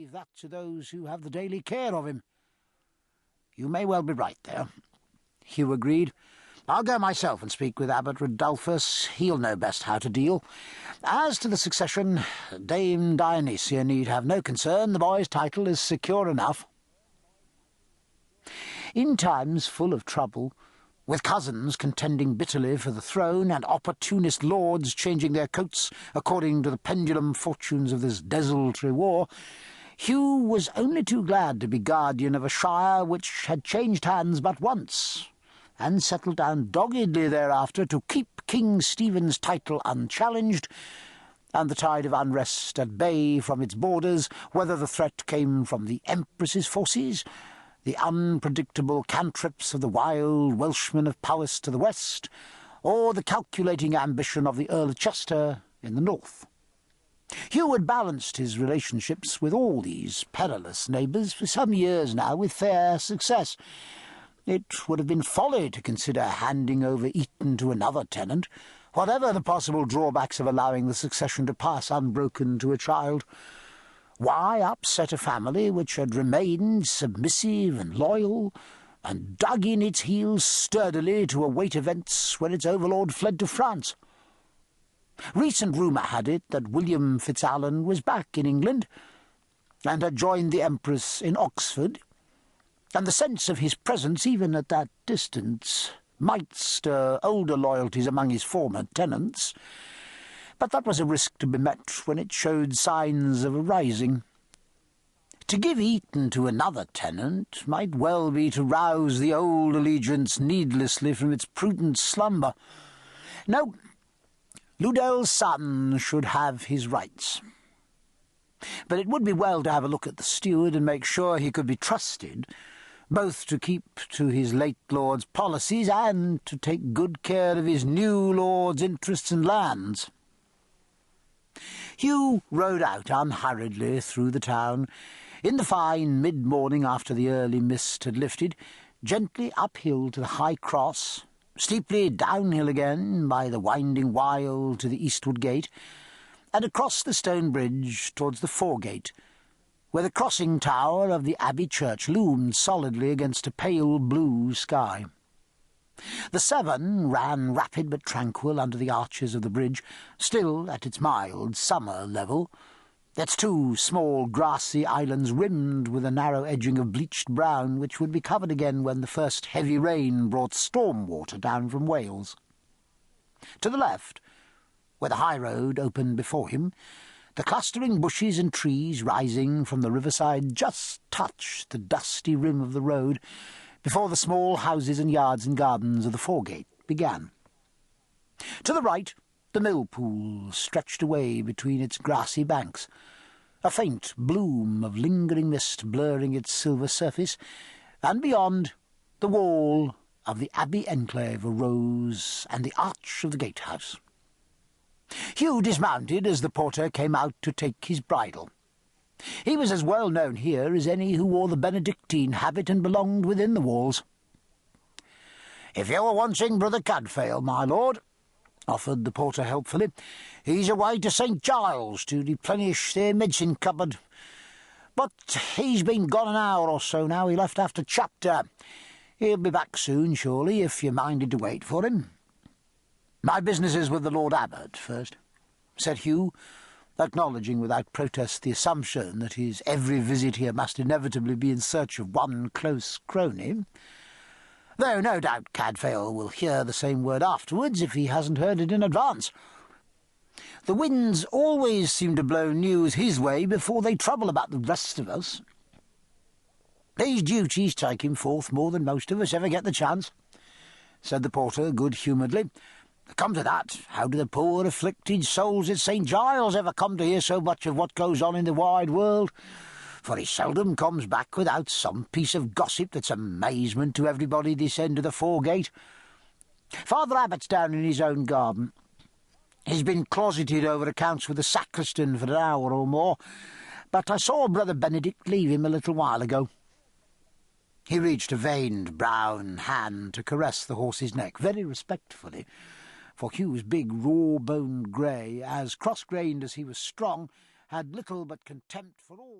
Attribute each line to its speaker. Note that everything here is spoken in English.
Speaker 1: leave that to those who have the daily care of him." "You may well be right there," Hugh agreed. "I'll go myself and speak with Abbot Rodulphus. He'll know best how to deal. As to the succession, Dame Dionysia need have no concern. The boy's title is secure enough." In times full of trouble, with cousins contending bitterly for the throne and opportunist lords changing their coats according to the pendulum fortunes of this desultory war, Hugh was only too glad to be guardian of a shire which had changed hands but once, and settled down doggedly thereafter to keep King Stephen's title unchallenged, and the tide of unrest at bay from its borders, whether the threat came from the Empress's forces, the unpredictable cantrips of the wild Welshmen of Powys to the west, or the calculating ambition of the Earl of Chester in the north. Hugh had balanced his relationships with all these perilous neighbours for some years now with fair success. It would have been folly to consider handing over Eyton to another tenant, whatever the possible drawbacks of allowing the succession to pass unbroken to a child. Why upset a family which had remained submissive and loyal, and dug in its heels sturdily to await events when its overlord fled to France? Recent rumour had it that William Fitzalan was back in England, and had joined the Empress in Oxford, and the sense of his presence, even at that distance, might stir older loyalties among his former tenants. But that was a risk to be met when it showed signs of a rising. To give Eyton to another tenant might well be to rouse the old allegiance needlessly from its prudent slumber. No, Ludel's son should have his rights. But it would be well to have a look at the steward and make sure he could be trusted, both to keep to his late lord's policies and to take good care of his new lord's interests and lands. Hugh rode out unhurriedly through the town, in the fine mid-morning after the early mist had lifted, gently uphill to the High Cross, steeply downhill again by the winding Wyle to the eastward gate, and across the stone bridge towards the foregate, where the crossing tower of the Abbey church loomed solidly against a pale blue sky. The Severn ran rapid but tranquil under the arches of the bridge, still at its mild summer level, its two small grassy islands rimmed with a narrow edging of bleached brown which would be covered again when the first heavy rain brought storm water down from Wales. To the left, where the high road opened before him, the clustering bushes and trees rising from the riverside just touched the dusty rim of the road before the small houses and yards and gardens of the foregate began. To the right, the mill pool stretched away between its grassy banks, a faint bloom of lingering mist blurring its silver surface, and beyond, the wall of the Abbey enclave arose and the arch of the gatehouse. Hugh dismounted as the porter came out to take his bridle. He was as well known here as any who wore the Benedictine habit and belonged within the walls. "If you were wanting Brother Cadfael, my lord," offered the porter helpfully, "he's away to St. Giles to replenish their medicine cupboard. But he's been gone an hour or so now. He left after chapter. He'll be back soon, surely, if you minded to wait for him." "My business is with the Lord Abbot first," said Hugh, acknowledging without protest the assumption that his every visit here must inevitably be in search of one close crony, though no doubt Cadfael will hear the same word afterwards if he hasn't heard it in advance. The winds always seem to blow news his way before they trouble about the rest of us. These duties take him forth more than most of us ever get the chance," said the porter good-humouredly. "Come to that, how do the poor afflicted souls at St. Giles ever come to hear so much of what goes on in the wide world? For he seldom comes back without some piece of gossip that's amazement to everybody this end of the foregate. Father Abbot's down in his own garden. He's been closeted over accounts with the sacristan for an hour or more, but I saw Brother Benedict leave him a little while ago." He reached a veined brown hand to caress the horse's neck, very respectfully, for Hugh's big, raw-boned grey, as cross-grained as he was strong, had little but contempt for all